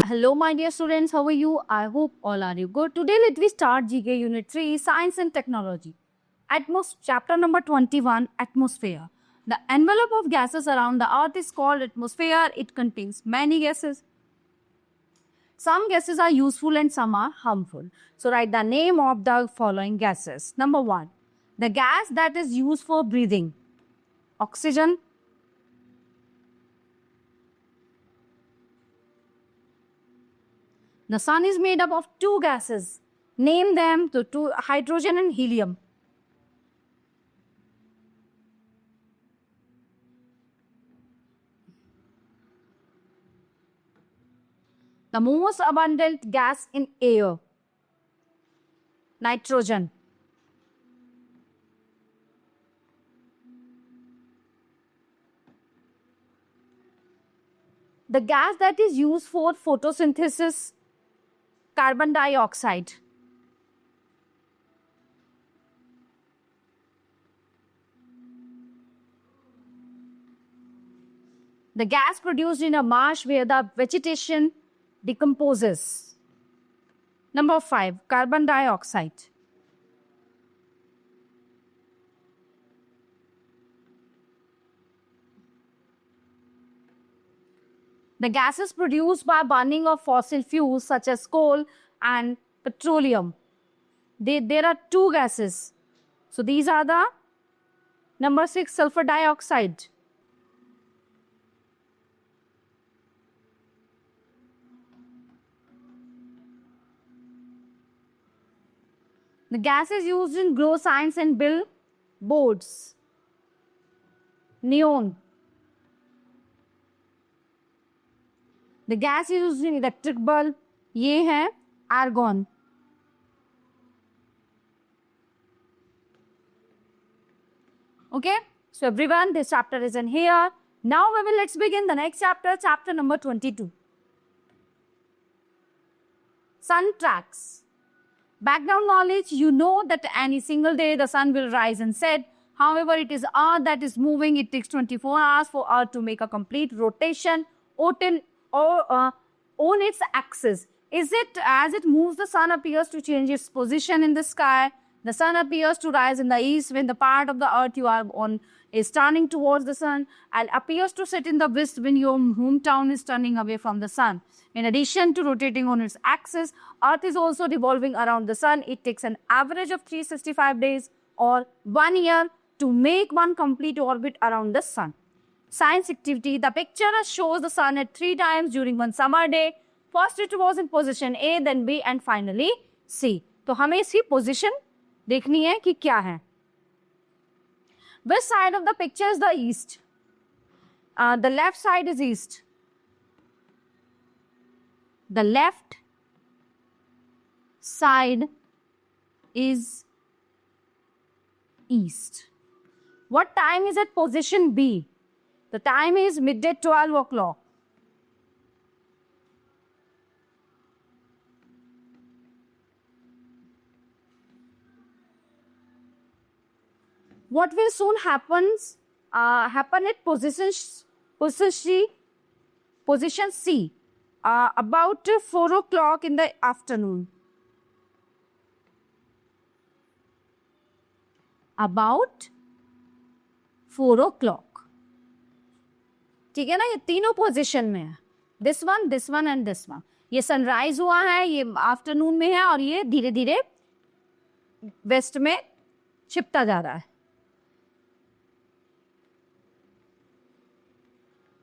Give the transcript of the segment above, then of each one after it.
Hello, my dear students. How are you? I hope all are you good. Today, let me start GK Unit 3, Science and Technology. Chapter number 21, Atmosphere. The envelope of gases around the Earth is called atmosphere. It contains many gases. Some gases are useful and some are harmful. So, write the name of the following gases. Number 1, the gas that is used for breathing. Oxygen. The sun is made up of two gases. Name them, two, hydrogen and helium. The most abundant gas in air. Nitrogen. The gas that is used for photosynthesis. Carbon dioxide. The gas produced in a marsh where the vegetation decomposes. Number 5, carbon dioxide. The gases produced by burning of fossil fuels such as coal and petroleum. There are two gases. So these are the number 6, sulfur dioxide. The gases used in grow signs and billboards. Neon. The gas used in electric bulb, ये है argon. Okay, so everyone, this chapter is in here. Now let's begin the next chapter, chapter number 22. Sun tracks. Background knowledge, you know that any single day the sun will rise and set. However, it is Earth that is moving. It takes 24 hours for Earth to make a complete rotation on its axis. Is it as it moves, the sun appears to change its position in the sky. The sun appears to rise in the east when the part of the Earth you are on is turning towards the sun, and appears to set in the west when your hometown is turning away from the sun. In addition to rotating on its axis, Earth is also revolving around the sun. It takes an average of 365 days or 1 year to make one complete orbit around the sun. Science activity. The picture shows the sun at 3 times during one summer day. First it was in position A, then B and finally C. तो हमें इसकी position देखनी है कि क्या है. Which side of the picture is the east? The left side is east. The left side is east. What time is at position B? The time is midday 12 o'clock. What will soon happen at position C, about 4 o'clock in the afternoon. About 4 o'clock. ठीक है ना, ये तीनों position में है. This one and this one. ये sunrise हुआ है, ये आफ्टरनून में है और ये धीरे धीरे वेस्ट में छिपता जा रहा है.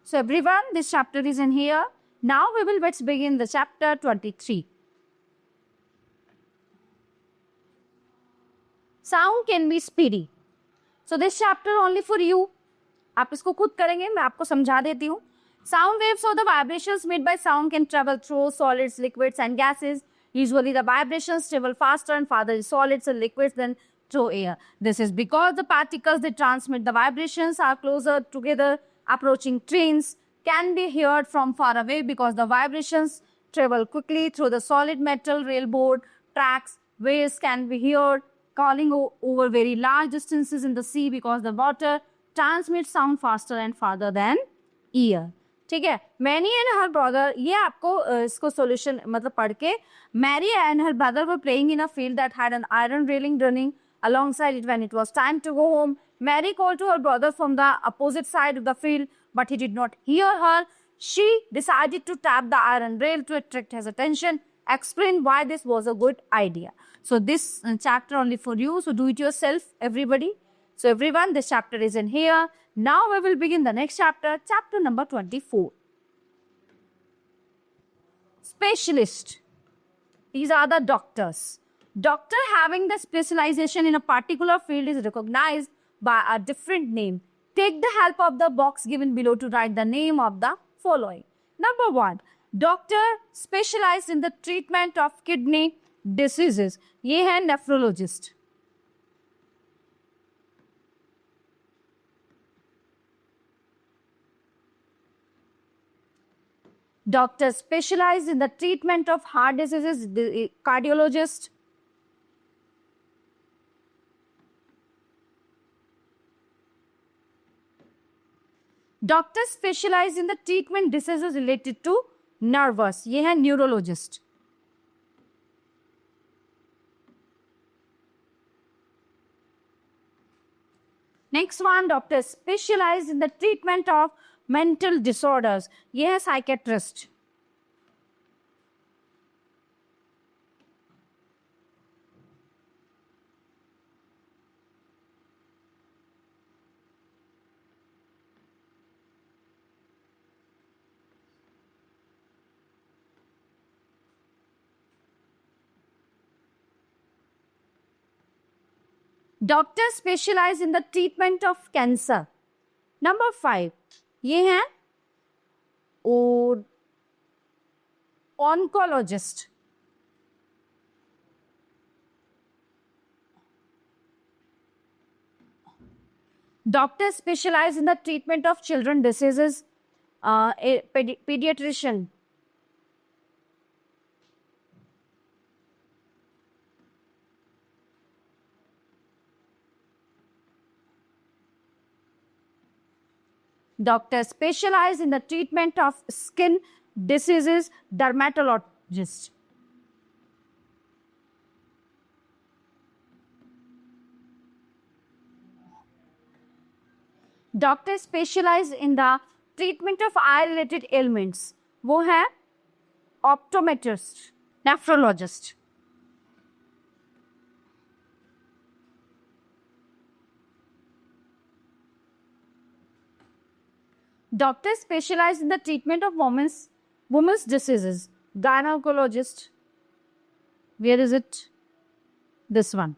So everyone, this chapter is in here. Now let's begin the chapter 23. Sound can be speedy. So this chapter only for you. आप इसको खुद करेंगे, मैं आपको समझा देती हूँ. Sound waves or the vibrations made by sound can travel through solids, liquids and gases. Usually the vibrations travel faster and farther in solids and liquids than through air. This is because the particles that transmit the vibrations are closer together. Approaching trains can be heard from far away because the vibrations travel quickly through the solid metal railboard tracks. Waves can be heard calling over very large distances in the sea because the water transmits sound faster and farther than ear. ठीक है, Mary and her brother, ये आपको इसको solution मतलब पढ़ के, Mary and her brother were playing in a field that had an iron railing running alongside it. When it was time to go home, Mary called to her brother from the opposite side of the field, but he did not hear her. She decided to tap the iron rail to attract his attention. Explain why this was a good idea. So this chapter only for you, so do it yourself, everybody. So everyone, this chapter is in here. Now we will begin the next chapter, chapter number 24. Specialist. These are the doctors. Doctor having the specialization in a particular field is recognized by a different name. Take the help of the box given below to write the name of the following. Number 1. Doctor specialized in the treatment of kidney diseases. ये है nephrologist. Doctor specialized in the treatment of heart diseases, the cardiologist. Doctor specialized in the treatment diseases related to nervous. ये है neurologist. Next one, doctor specialized in the treatment of mental disorders. ये है psychiatrist. Doctor specialized in the treatment of cancer. Number 5, ये है और oncologist. Doctor specialized in the treatment of children diseases, a pediatrician. Doctor specialized in the treatment of skin diseases, dermatologist. Doctor specialized in the treatment of eye-related ailments. वो है optometrist, nephrologist. Doctor specialized in the treatment of women's diseases, gynecologist. Where is it? This one.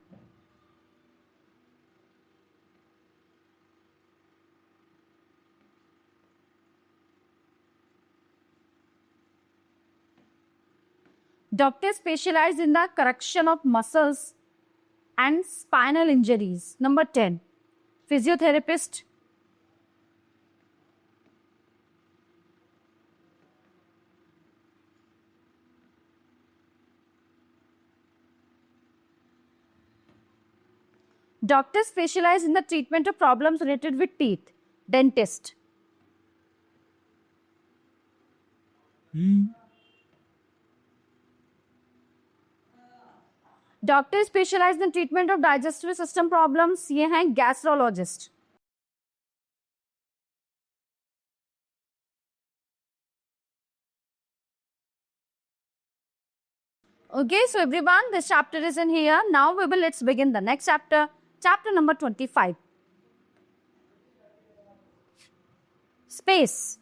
Doctor specialized in the correction of muscles and spinal injuries. Number 10. Physiotherapist. Doctors specialize in the treatment of problems related with teeth. Dentist. Doctors specialize in the treatment of digestive system problems. ये हैं gastrologist. Okay, so everyone, this chapter is in here. Now let's begin the next chapter. Chapter number 25. Space.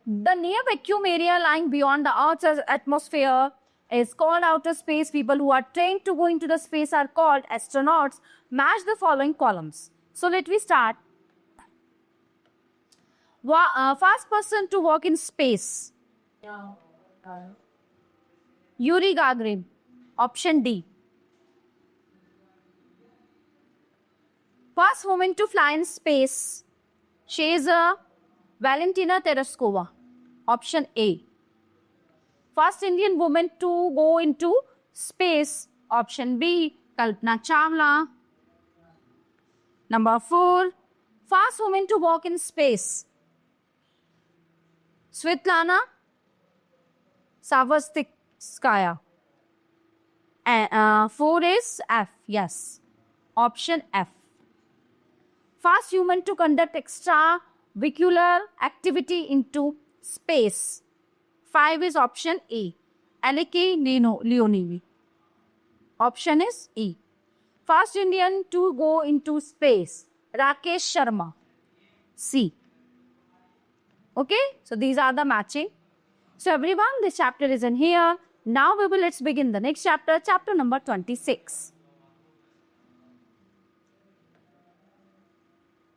The near vacuum area lying beyond the Earth's atmosphere is called outer space. People who are trained to go into the space are called astronauts. Match the following columns. So let me start. First person to walk in space. Yuri Gagarin. Option D. First woman to fly in space. She is Valentina Tereshkova. Option A. First Indian woman to go into space. Option B. Kalpana Chawla. Number 4, first woman to walk in space. Svetlana Savastskaya. And 4 is F. Yes. Option F. First human to conduct extravehicular activity into space. 5 is option A. Aleki Leonevi. Option is E. First Indian to go into space. Rakesh Sharma. C. Okay, so these are the matching. So everyone, this chapter is in here. Now let's begin the next chapter, chapter number 26.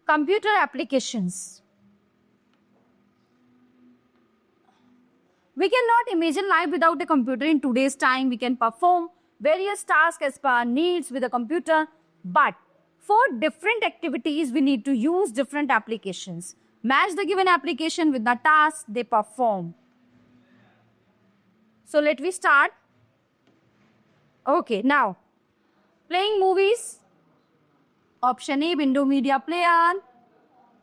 Computer applications. We cannot imagine life without a computer. In today's time, we can perform various tasks as per our needs with a computer. But for different activities, we need to use different applications. Match the given application with the task they perform. So let me start. Okay, now, playing movies. Option A, window media player.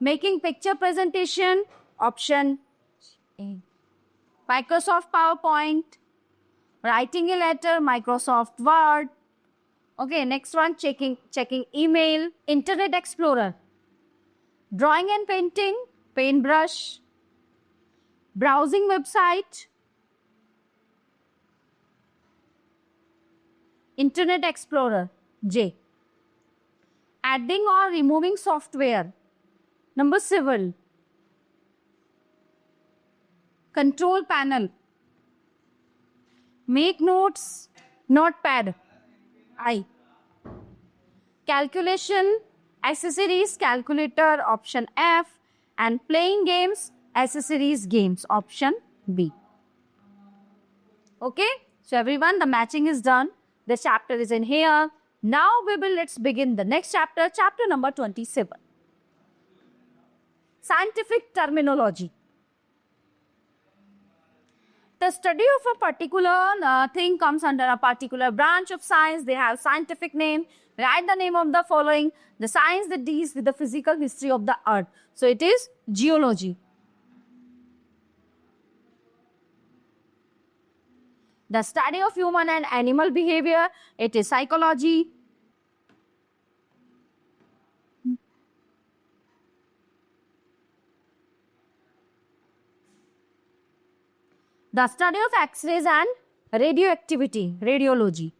Making picture presentation. Option A. Microsoft PowerPoint. Writing a letter, Microsoft Word. Okay, next one, checking email. Internet Explorer. Drawing and painting, paintbrush. Browsing website. Internet Explorer, J. Adding or removing software. Number 7. Control panel. Make notes, notepad. I. Calculation, accessories, calculator, option F. And playing games, accessories, games, option B. Okay, so everyone, the matching is done. The chapter is in here. Now let's begin the next chapter, chapter number 27. Scientific terminology. The study of a particular thing comes under a particular branch of science. They have scientific name. Write the name of the following. The science that deals with the physical history of the earth. So it is geology. The study of human and animal behavior. It is psychology. The study of X-rays and radioactivity, radiology.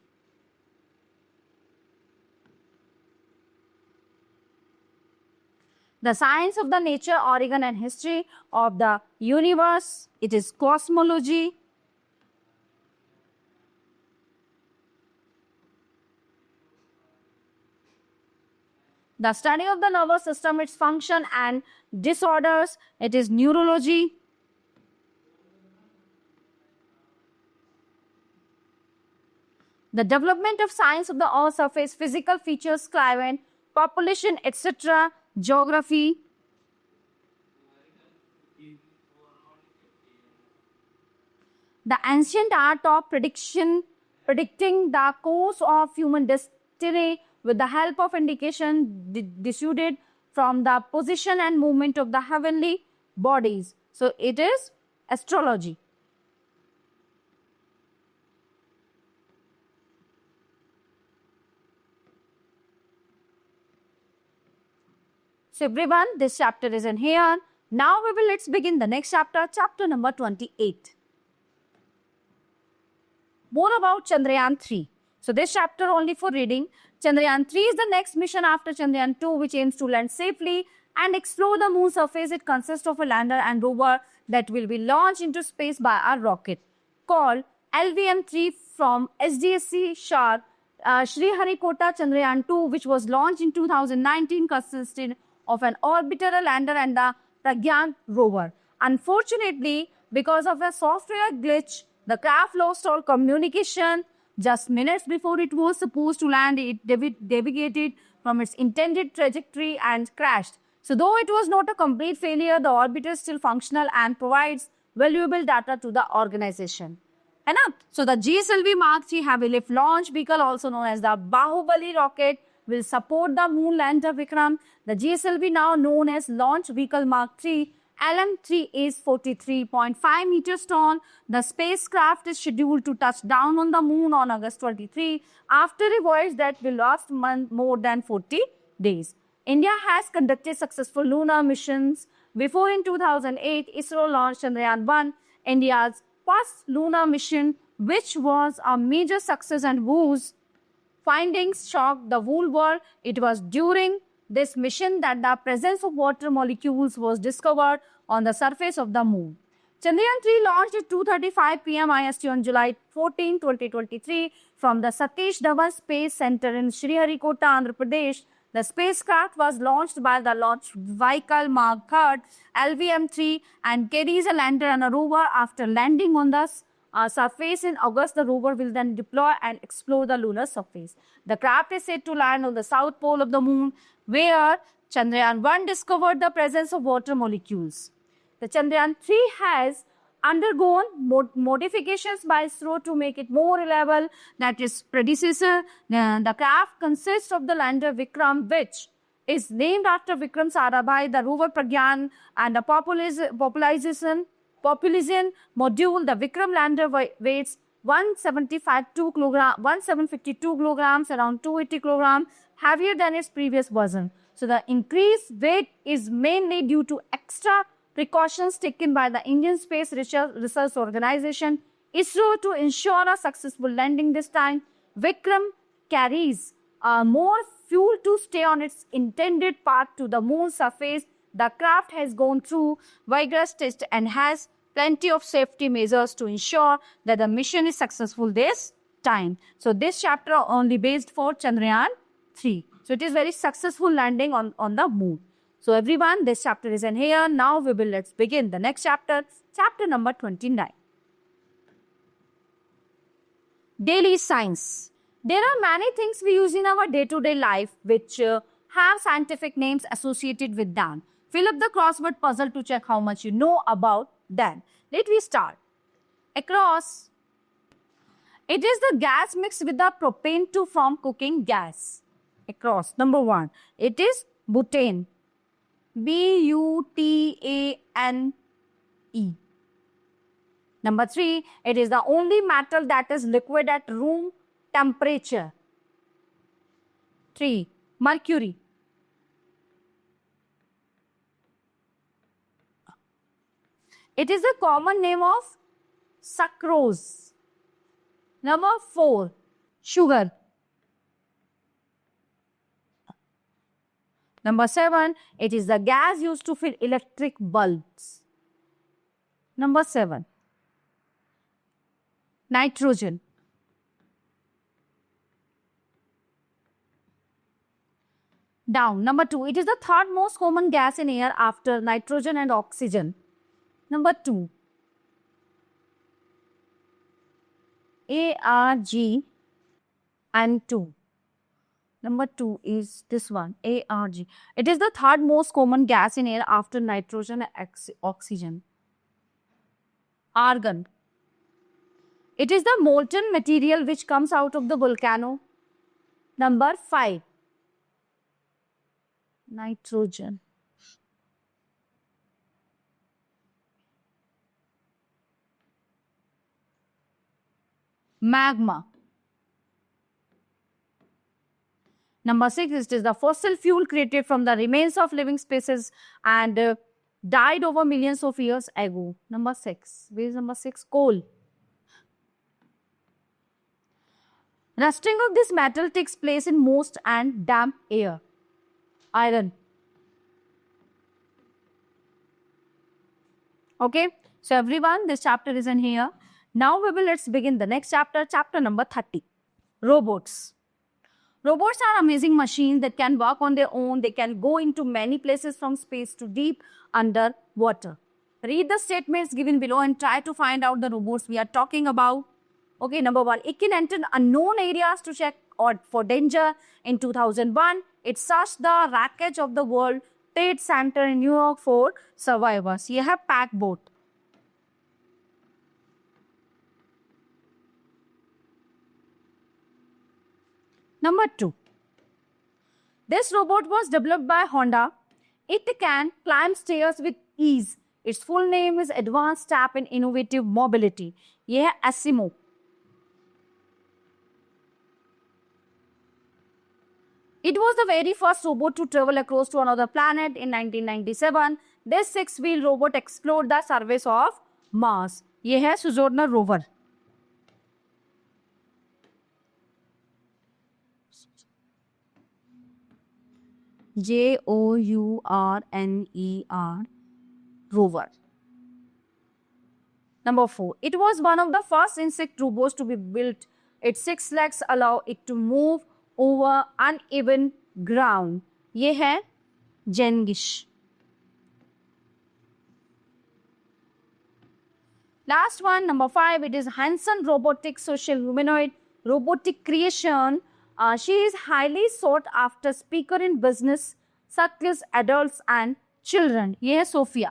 The science of the nature, origin and history of the universe. It is cosmology. The study of the nervous system, its function and disorders. It is neurology. The development of science of the earth surface, physical features, climate, population, etc., geography. The ancient art of predicting the course of human destiny with the help of indication deduced from the position and movement of the heavenly bodies. So it is astrology. So everyone, this chapter is in here. Now let's begin the next chapter, chapter number 28. More about Chandrayaan 3. So this chapter only for reading. Chandrayaan 3 is the next mission after Chandrayaan 2, which aims to land safely and explore the moon surface. It consists of a lander and rover that will be launched into space by a rocket called LVM-3 from SDSC Shar Sriharikota. Chandrayaan 2, which was launched in 2019, consisted of an orbiter, a lander and the Pragyan rover. Unfortunately, because of a software glitch, the craft lost all communication. Just minutes before it was supposed to land, it deviated from its intended trajectory and crashed. So though it was not a complete failure, the orbiter is still functional and provides valuable data to the organization. है ना? So the GSLV Mark 3 heavy lift launch vehicle, also known as the Bahubali rocket, will support the moon lander Vikram. The GSLV, now known as Launch Vehicle Mark 3, LM3, is 43.5 meters tall. The spacecraft is scheduled to touch down on the moon on August 23 after a voyage that will last more than 40 days. India has conducted successful lunar missions. Before, in 2008, ISRO launched Chandrayaan-1, India's first lunar mission, which was a major success and whose findings shocked the whole world. It was during this mission that the presence of water molecules was discovered on the surface of the moon. Chandrayaan-3 launched at 2:35 p.m. IST on July 14, 2023 from the Satish Dhawan Space Center in Sriharikota, Andhra Pradesh. The spacecraft was launched by the Launch Vehicle Mark 3 (LVM-3) and carries a lander and a rover. After landing on the surface in August, the rover will then deploy and explore the lunar surface. The craft is said to land on the south pole of the moon, where Chandrayaan-1 discovered the presence of water molecules. The Chandrayaan-3 has undergone modifications by ISRO to make it more reliable than its predecessor. The craft consists of the lander Vikram, which is named after Vikram Sarabhai, the rover Pragyan, and the population module. The Vikram lander weighs 152 kilograms, around 280 kilograms, heavier than its previous version. So the increased weight is mainly due to extra precautions taken by the Indian Space Research Organization, ISRO, to ensure a successful landing this time. Vikram carries more fuel to stay on its intended path to the moon's surface. The craft has gone through vigorous tests and has plenty of safety measures to ensure that the mission is successful this time. So this chapter only based for Chandrayaan-3. So it is very successful landing on the moon. So everyone, this chapter is in here. Now let's begin the next chapter, chapter number 29. Daily science. There are many things we use in our day-to-day life which have scientific names associated with them. Fill up the crossword puzzle to check how much you know about them. Let me start. Across. It is the gas mixed with the propane to form cooking gas. Across. Number 1. It is butane. B-U-T-A-N-E. Number 3. It is the only metal that is liquid at room temperature. 3. Mercury. It is the common name of sucrose. Number 4. Sugar. Number 7. It is the gas used to fill electric bulbs. Number 7. Nitrogen. Down. Number 2. It is the third most common gas in air after nitrogen and oxygen. Number 2. ARG and 2. Number 2 is this one, ARG. It is the third most common gas in air after nitrogen and oxygen. Argon. It is the molten material which comes out of the volcano. Number 5. Nitrogen. Magma. Number 6, it is the fossil fuel created from the remains of living species and died over millions of years ago. Number 6. Where is number 6? Coal. Rusting of this metal takes place in moist and damp air. Iron. Okay. So everyone, this chapter is in here. Now let's begin the next chapter, chapter number 30. Robots. Robots are amazing machines that can work on their own. They can go into many places from space to deep underwater. Read the statements given below and try to find out the robots we are talking about. Okay, number 1. It can enter unknown areas to check for danger. In 2001, it searched the wreckage of the World Trade Center in New York for survivors. ये है pack boat. Number 2. This robot was developed by Honda. It can climb stairs with ease. Its full name is Advanced Tap and Innovative Mobility. ये है Asimo. It was the very first robot to travel across to another planet in 1997. This 6-wheel robot explored the surface of Mars. ये है Sojourner rover. Journer rover. Number 4. It was one of the first insect robots to be built. Its 6 legs allow it to move over uneven ground. ये है Gengish. Last one, number 5. It is Hanson Robotics Social Humanoid Robotic Creation. She is highly sought after speaker in business circles, adults and children. ये है Sophia.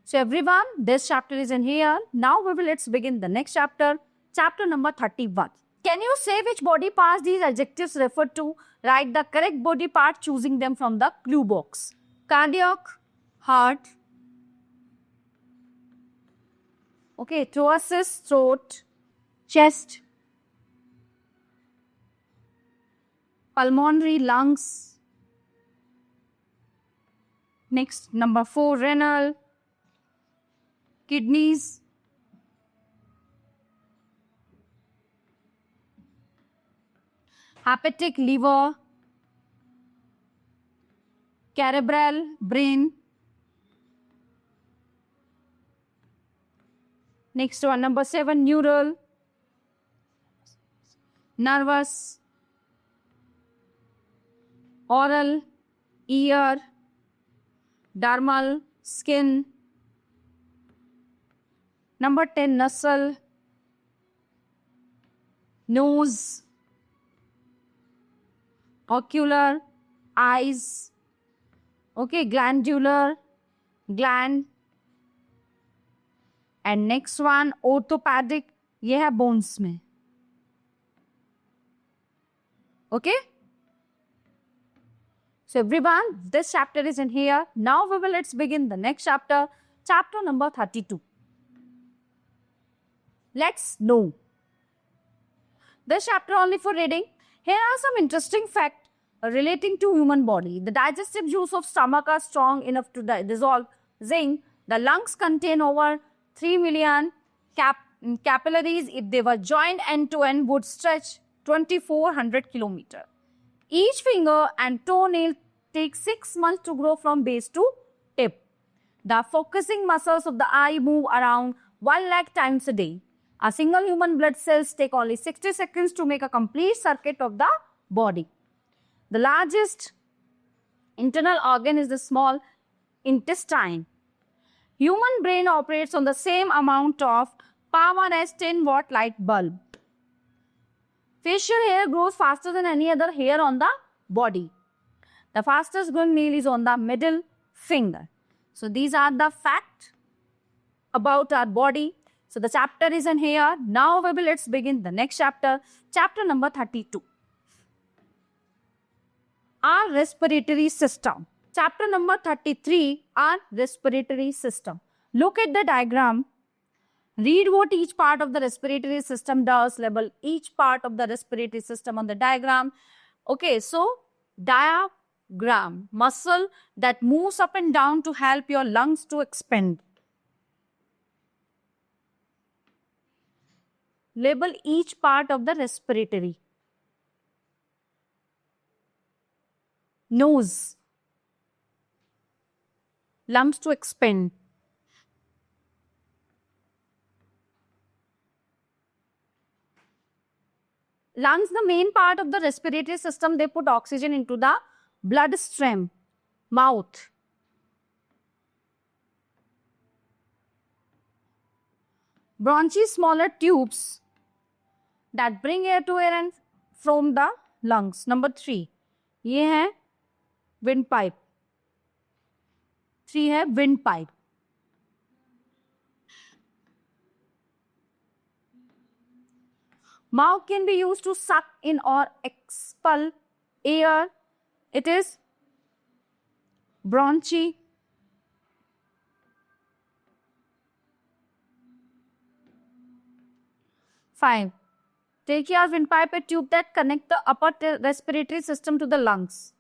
So everyone, this chapter is in here. Now let's begin the next chapter. Chapter number 31. Can you say which body parts these adjectives refer to? Write the correct body part choosing them from the clue box. Cardiac, heart. Okay, thoracic, throat, chest, pulmonary, lungs. Next, number 4, renal, kidneys, hepatic, liver, cerebral, brain. Next one, number 7, neural, nervous, oral, ear, dermal, skin. Number 10, nasal, nose, ocular, eyes. Okay, glandular, gland. And next one, orthopedic, ये है bones में. Okay? So everyone, this chapter is in here. Now let's begin the next chapter. Chapter number 32. Let's know. This chapter only for reading. Here are some interesting facts relating to human body. The digestive juice of stomach are strong enough to dissolve zinc. The lungs contain over 3 million capillaries. If they were joined end to end, would stretch 2,400 kilometers. Each finger and toenail takes 6 months to grow from base to tip. The focusing muscles of the eye move around 1 lakh times a day. A single human blood cells take only 60 seconds to make a complete circuit of the body. The largest internal organ is the small intestine. Human brain operates on the same amount of power as 10-watt light bulb. Facial hair grows faster than any other hair on the body. The fastest growing nail is on the middle finger. So these are the facts about our body. So the chapter is in here. Now let's begin the next chapter. Chapter number 32. Our respiratory system. Chapter number 33, our respiratory system. Look at the diagram. Read what each part of the respiratory system does. Label each part of the respiratory system on the diagram. Okay, so diaphragm, muscle that moves up and down to help your lungs to expand. Label each part of the respiratory. Nose, lungs to expand. Lungs, the main part of the respiratory system, they put oxygen into the bloodstream. Mouth, bronchi, smaller tubes that bring air to air and from the lungs. Number 3, ये है windpipe. 3 है windpipe. Mouth can be used to suck in or expel air. It is bronchi. Five. Trachea or windpipe, a tube that connect the upper respiratory system to the lungs.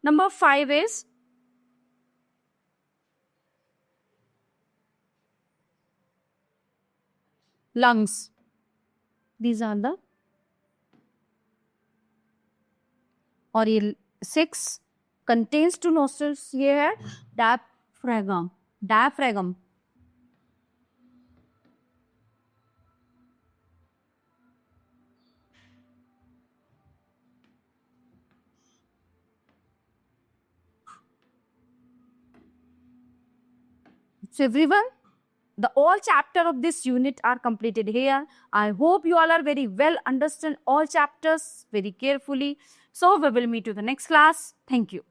Number 5 is lungs. These are the. और ये 6 contains 2 nostrils. ये है diaphragm. Diaphragm. So everyone, the all chapter of this unit are completed here. I hope you all are very well understand all chapters very carefully. So we will meet to the next class. Thank you.